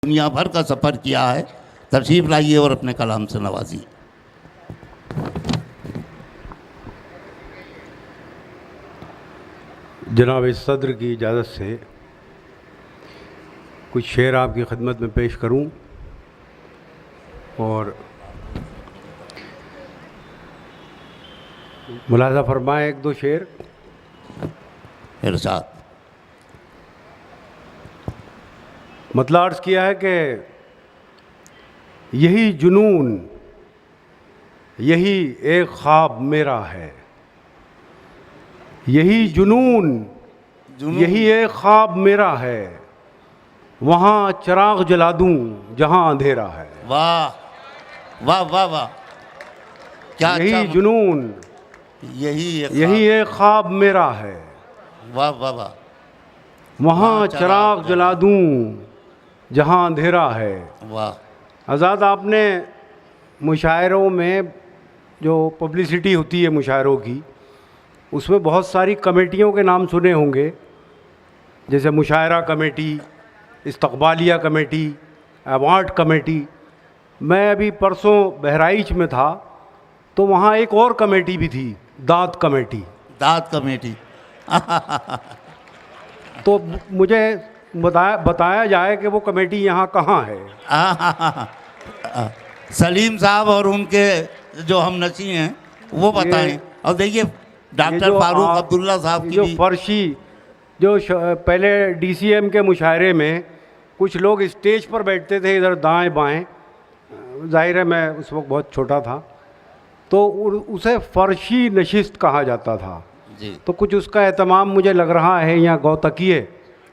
दुनिया भर का सफ़र किया है। तशरीफ़ लाइए और अपने कलाम से नवाजिए। जनाब सदर की इजाज़त से कुछ शेर आपकी खिदमत में पेश करूं और मुलाज़ा फरमाएं एक दो शेर। इरशाद। मतलब अर्ज़ किया है कि यही जुनून, यही एक ख्वाब मेरा है, यही जुनून यही एक ख्वाब मेरा है, वहाँ चिराग जला दूँ जहाँ अंधेरा है। वाह वाह वाह वाह, क्या यही अच्छा, जुनून यही एक ख्वाब मेरा है, वाह वाह वाह, वहाँ चिराग जला दूँ जहाँ अंधेरा है। वाह। आज़ाद, आपने मुशायरों में जो पब्लिसिटी होती है मुशायरों की, उसमें बहुत सारी कमेटियों के नाम सुने होंगे, जैसे मुशायरा कमेटी, इस्तकबालिया कमेटी, अवार्ड कमेटी। मैं अभी परसों बहराइच में था तो वहाँ एक और कमेटी भी थी, दाद कमेटी। दाद कमेटी। तो मुझे बताया जाए कि वो कमेटी यहाँ कहाँ है। सलीम साहब और उनके जो हम नशी हैं वो बताएं। और देखिए डॉक्टर फारूक अब्दुल्ला साहब की जो भी फर्शी, जो पहले डीसीएम के मुशायरे में कुछ लोग स्टेज पर बैठते थे इधर दाएं बाएं, जाहिर है मैं उस वक्त बहुत छोटा था, तो उसे फर्शी नशिस्त कहा जाता था जी। तो कुछ उसका एहतमाम मुझे लग रहा है यहाँ गौतकिए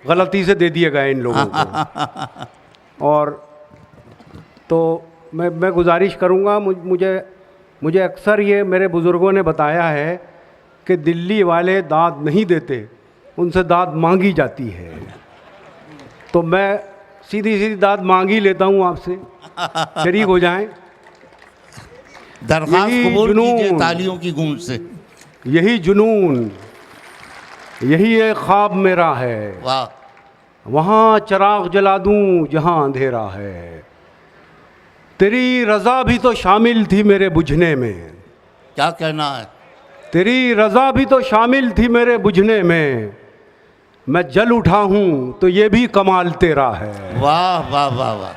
गलती से दे दिए गए इन लोगों को। और तो मैं गुजारिश करूँगा, मुझे अक्सर ये मेरे बुज़ुर्गों ने बताया है कि दिल्ली वाले दाद नहीं देते, उनसे दाद मांगी जाती है। तो मैं सीधी सीधी दाद मांग ही लेता हूँ आपसे, शरीक हो जाएं। दरख्वास्त कबूल कीजिए तालियों की गूंज से। यही जुनून यही एक ख्वाब मेरा है, वाह। वहाँ चिराग जला दूँ जहाँ अंधेरा है। तेरी रज़ा भी तो शामिल थी मेरे बुझने में। क्या कहना है। तेरी रज़ा भी तो शामिल थी मेरे बुझने में, मैं जल उठा हूँ तो ये भी कमाल तेरा है। वाह वाह वाह वाह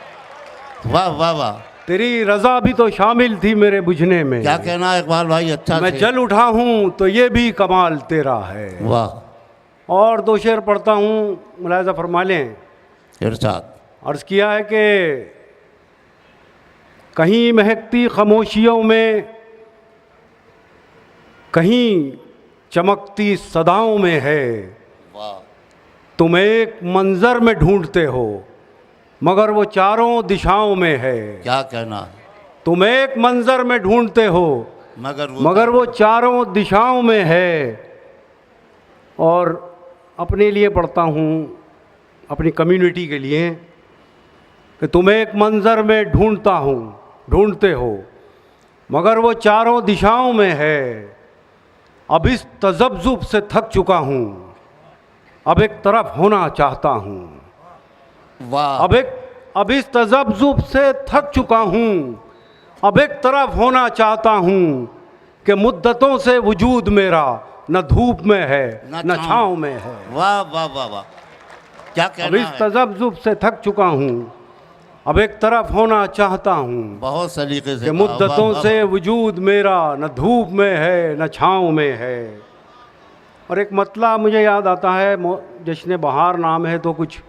वाह वाह वाह। तेरी रज़ा भी तो शामिल थी मेरे बुझने में। क्या कहना है इकबाल भाई, अच्छा मैं जल उठा हूँ तो ये भी कमाल तेरा है। वाह। और दो शेर पढ़ता हूँ, मुलाज़ा फरमा लें। इरशाद। अर्ज़ किया है कि कहीं महकती खामोशियों में, कहीं चमकती सदाओं में है, वाह। तुम एक मंज़र में ढूंढते हो मगर वो चारों दिशाओं में है। क्या कहना है। तुम एक मंज़र में ढूंढते हो मगर वो चारों दिशाओं में है। और अपने लिए पढ़ता हूँ, अपनी कम्युनिटी के लिए, कि तुम एक मंज़र में ढूंढते हो मगर वो चारों दिशाओं में है। अब इस तज़ब्ज़ुब से थक चुका हूँ, अब एक तरफ होना चाहता हूँ। वाह। अब इस तज़ब्ज़ुब से थक चुका हूँ, अब एक तरफ होना चाहता हूँ कि मुद्दतों से वजूद मेरा न धूप में है न छाँव में है। वाह वाह वाह वाह, क्या कहना है। अब इस तज़ब्ज़ुब से थक चुका हूँ, अब एक तरफ होना चाहता हूँ बहुत सलीके से कि मुद्दतों से वजूद मेरा न धूप में है न छाँव में है। और एक मतला मुझे याद आता है, जश्न बहार नाम है तो कुछ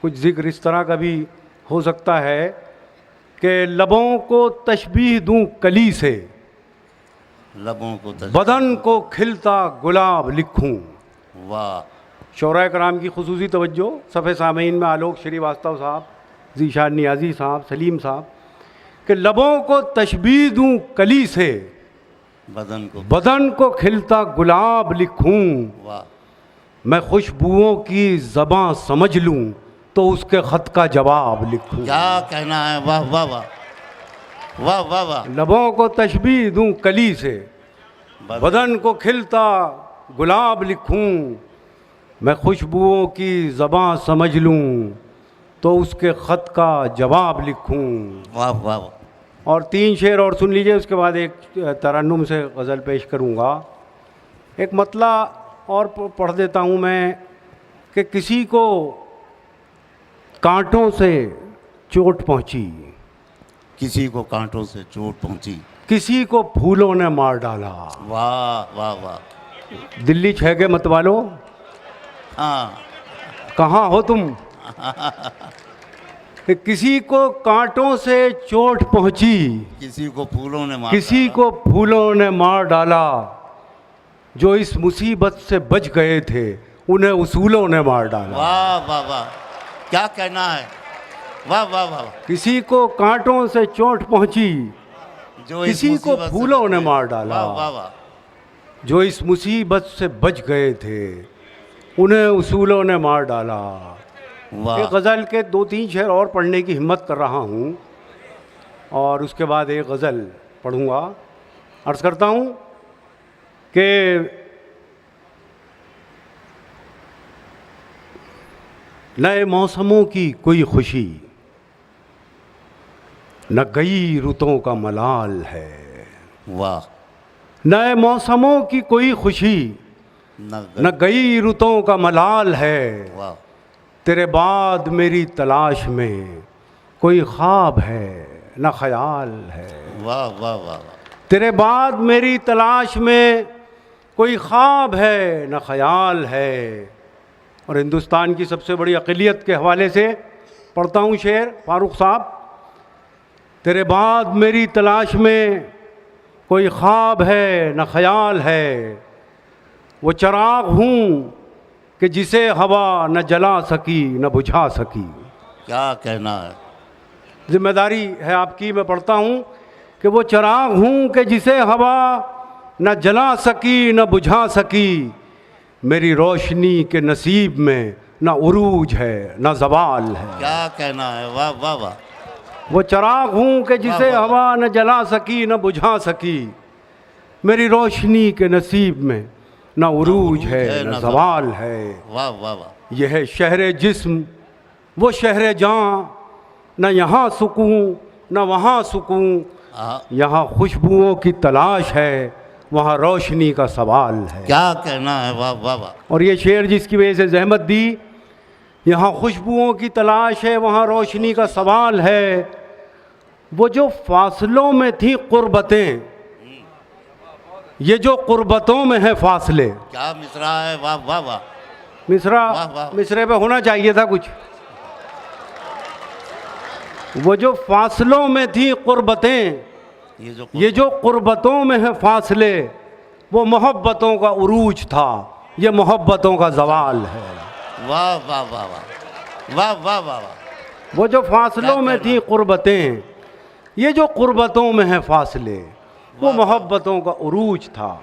ज़िक्र इस तरह का भी हो सकता है कि लबों को तशबीह दूँ कली से, लबों को बदन को खिलता गुलाब लिखूं। वाह। शोरा कराम की खुसूसी तवज्जो। सफ़े सामीन में आलोक श्रीवास्तव साहब, ज़ीशान नियाज़ी साहब, सलीम साहब, कि लबों को तशबीह दूँ कली से, बदन को खिलता गुलाब लिखूं। वाह। मैं खुशबुओं की ज़बां समझ लूँ तो उसके ख़त का जवाब लिखूं। क्या कहना है। वाह वाह वाह वाह वाह वाह। लबों को तशबीह दूँ कली से, बदन को खिलता गुलाब लिखूं। मैं खुशबुओं की ज़बां समझ लूँ तो उसके ख़त का जवाब लिखूं। वाह वाह वाह। और 3 शेर और सुन लीजिए, उसके बाद एक तरन्नुम से गज़ल पेश करूंगा। एक मतला और पढ़ देता हूं मैं कि किसी को कांटों से चोट पहुंची, किसी को कांटों से चोट पहुंची, किसी को फूलों ने मार डाला। वाह वाह वाह। दिल्ली 6 के मत वालो, हाँ कहाँ हो तुम? कि किसी को कांटों से चोट पहुंची, किसी को फूलों ने मार किसी डाला। को फूलों ने मार डाला, जो इस मुसीबत से बच गए थे उन्हें उसूलों ने मार डाला। वाह वाह वाह, क्या कहना है। वाह वाह वाह। किसी को कांटों से चोट पहुंची, जो इस किसी को मुसीबत से फूलों बच ने गए। मार डाला, वाह वाह वाह। जो इस मुसीबत से बच गए थे उन्हें उसूलों ने मार डाला। वाह एक गज़ल के 2-3 शेर और पढ़ने की हिम्मत कर रहा हूँ और उसके बाद एक गज़ल पढ़ूँगा। अर्ज़ करता हूँ कि नए मौसमों की कोई खुशी, न गई रुतों का मलाल है। वाह। नए मौसमों की कोई खुशी, न गई रुतों का मलाल है। वाह। तेरे बाद मेरी तलाश में कोई ख्वाब है न ख्याल है। वाह वाह वाह। तेरे बाद मेरी तलाश में कोई ख्वाब है न ख्याल है। और हिंदुस्तान की सबसे बड़ी अक़लियत के हवाले से पढ़ता हूँ शेर फारूक साहब। तेरे बाद मेरी तलाश में कोई ख्वाब है न ख्याल है, वो चिराग हूँ कि जिसे हवा न जला सकी न बुझा सकी। क्या कहना है। जिम्मेदारी है आपकी, मैं पढ़ता हूँ कि वो चिराग हूँ कि जिसे हवा न जला सकी न बुझा सकी। मेरी रोशनी के नसीब में न उरूज है न ज़वाल है। क्या कहना है। वाह वाह वाह। वो चिराग हूँ कि जिसे वाह, वाह। हवा न जला सकी न बुझा सकी। मेरी रोशनी के नसीब में न उरूज है न ज़वाल है। वाह वाह वाह। यह है शहर जिस्म वो शहर जान, न यहाँ सुकून न वहाँ सुकून। हाँ। यहाँ खुशबुओं की तलाश है, वहाँ रोशनी का सवाल है। क्या कहना है। वाह वाह वाह। और ये शेर जिसकी वजह से जहमत दी, यहाँ खुशबुओं की तलाश है वहाँ रोशनी का सवाल है। वो जो फासलों में थी कुर्बतें, ये जो कुर्बतों में है फासले। क्या मिसरा है। वाह वाह वाह। मिसरा वाह, वाह। मिसरे पे होना चाहिए था कुछ। वो जो फासलों में थी कुर्बतें, ये जो कुर्बतों में है फासले, वो मोहब्बतों का उरूज था, ये मोहब्बतों का ज़वाल है। वाह वाह वाह वाह। वाह वाह वाह वाह। वो जो फासलों में थी कुर्बतें, ये जो कुर्बतों में है फासले, वो मोहब्बतों का उरूज था,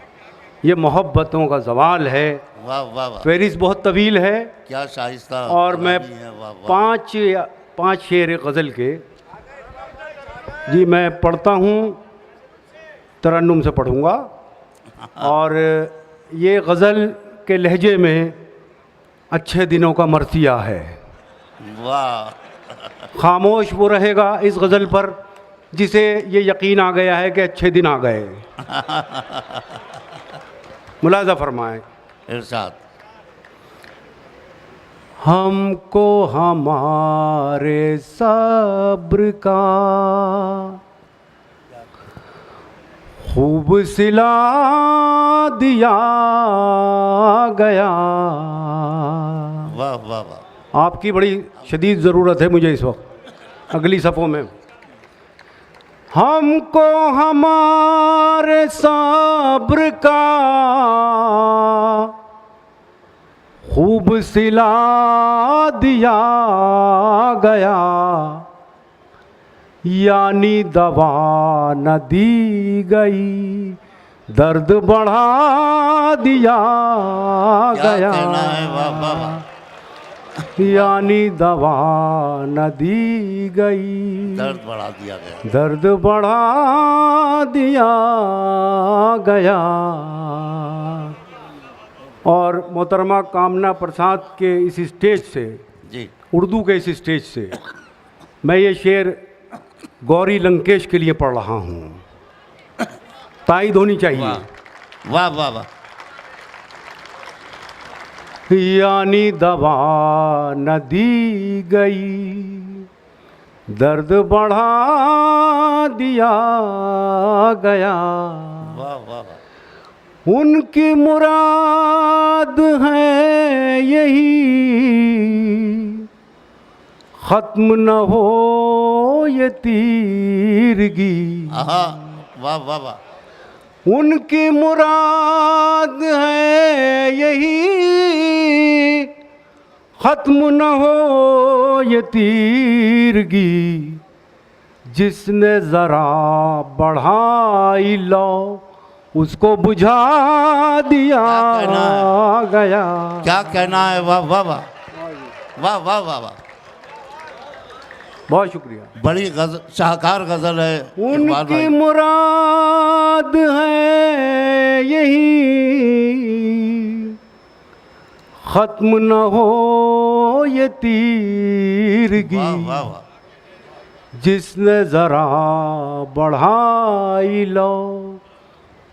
ये मोहब्बतों का ज़वाल है। वाह वाह वाह। फहरिस्त बहुत तवील है क्या शाइस्ता और मैं कलामी है। वाह वाह। 5 शेर गज़ल के जी मैं पढ़ता हूँ, तरन्नुम से पढ़ूँगा। और ये गज़ल के लहजे में अच्छे दिनों का मरसिया है। वाह। खामोश वो रहेगा इस गज़ल पर जिसे ये यकीन आ गया है कि अच्छे दिन आ गए। मुलाज़ा फरमाएं। इरशाद। हमको हमारे सब्र का खूब सिला दिया गया। वाह वाह वाह। आपकी बड़ी शदीद ज़रूरत है मुझे इस वक्त अगली सफ़ों में। हमको हमारे सब्र का खूब सिला दिया गया, यानी दवा न दी गई, दर्द बढ़ा दिया गया। वाह वाह वाह। यानी दवा न दी गई, दर्द बढ़ा दिया गया। दर्द बढ़ा दिया गया। और मोहतरमा कामना प्रसाद के इस स्टेज से जी उर्दू के इस स्टेज से मैं ये शेर गौरी लंकेश के लिए पढ़ रहा हूँ, ताईद होनी चाहिए। वाह वाह वाह। यानी दवा न दी गई, दर्द बढ़ा दिया गया। वाह वाह वाह। उनकी मुराद है यही, खत्म न हो ये तीरगी। वाह वाह वाह। उनकी मुराद है यही, खत्म न हो ये तीरगी। जिसने जरा बढ़ाई लो, उसको बुझा दिया गया। क्या कहना है। वाह वाह वाह वाह वाह वाह वाह। बहुत शुक्रिया। बड़ी शाहकार गजल है। उनकी मुराद है यही, खत्म न हो ये तीरगी। वाह वाह वाह। जिसने जरा बढ़ाई लो,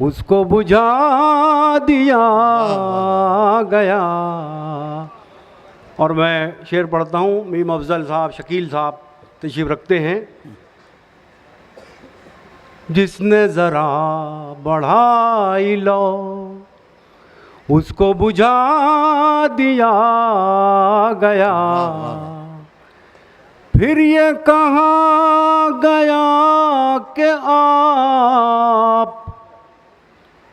उसको बुझा दिया गया। और मैं शेर पढ़ता हूँ। मीम अफजल साहब, शकील साहब तशरीफ रखते हैं। जिसने ज़रा बढ़ाई लो, उसको बुझा दिया गया। फिर ये कहा गया कि आप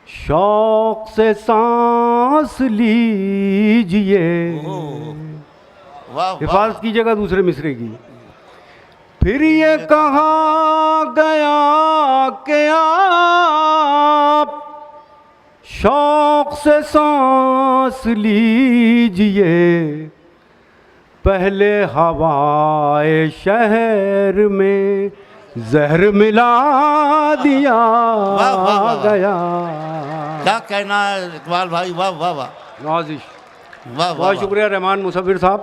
शौक से सांस लीजिए। हिफाजत कीजिएगा दूसरे मिसरे की। फिर ये कहा गया कि आप शौक से सांस लीजिए। पहले हवाए शहर में जहर मिला दिया गया। क्या कहना है इकबाल भाई। वाह वाह वाह। नाजिश। वाह बहुत शुक्रिया रहमान मुसव्विर साहब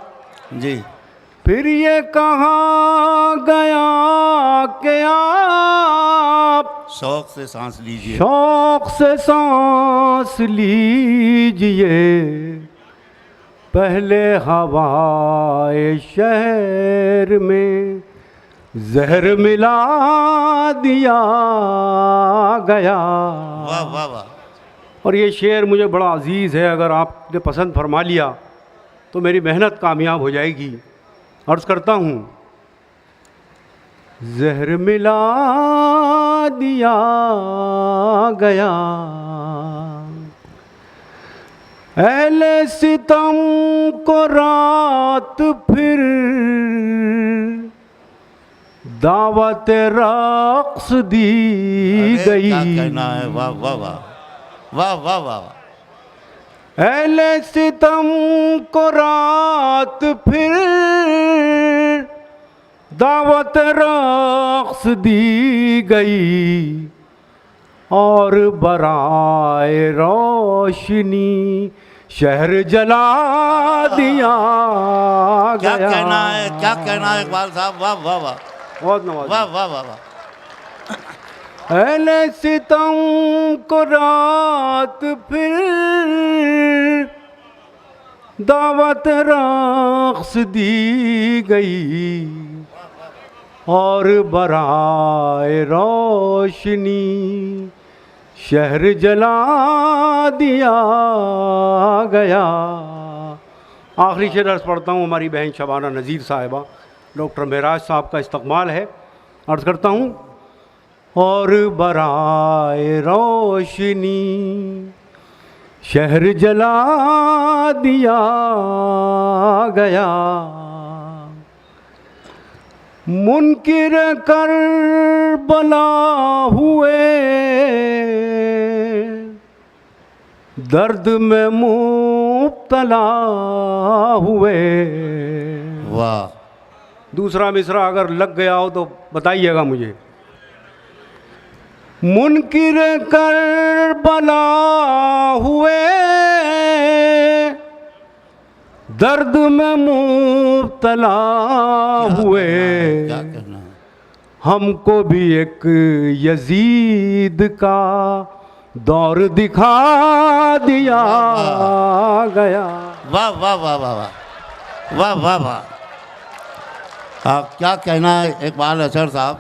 जी। फिर ये कहा गया कि आप शौक से सांस लीजिए। शौक से सांस लीजिए। पहले हवाए शहर में जहर मिला दिया गया। वाह वाह वाह। और ये शेर मुझे बड़ा अजीज़ है। अगर आपने पसंद फरमा लिया तो मेरी मेहनत कामयाब हो जाएगी। अर्ज़ करता हूँ। जहर मिला दिया गया, अहले सितम को रात फिर दावत रक्स दी गई। क्या कहना है। वाह वाह वाह वाह वाह वाह। अहले सितम को रात फिर दावत रक्स दी गई। और बराए रोशनी शहर जला दिया क्या गया। कहना है। क्या कहना है इकबाल साहब। वाह वाह वाह। बहुत नवाज़। वाह वाह वाह वाह। अहले सितम को रात फिर दावत रक्स दी गई। और बराए रोशनी शहर जला दिया गया। आखिरी शेर अर्ज़ पढ़ता हूँ। हमारी बहन शबाना नज़ीर साहिबा, डॉक्टर महराज साहब का इस्तक़बाल है। अर्ज़ करता हूँ। और बराए रोशनी शहर जला दिया गया। मुनकिर कर बला हुए दर्द में मुब्तला हुए। वाह। दूसरा मिसरा अगर लग गया हो तो बताइएगा मुझे। मुनकिर कर बला हुए दर्द में मुब्तला हुए, क्या कहना है? हमको भी एक यजीद का दौर दिखा दिया गया। वाह वाह वाह वाह वाह वाह वाह वाह। क्या कहना है इकबाल असर साहब।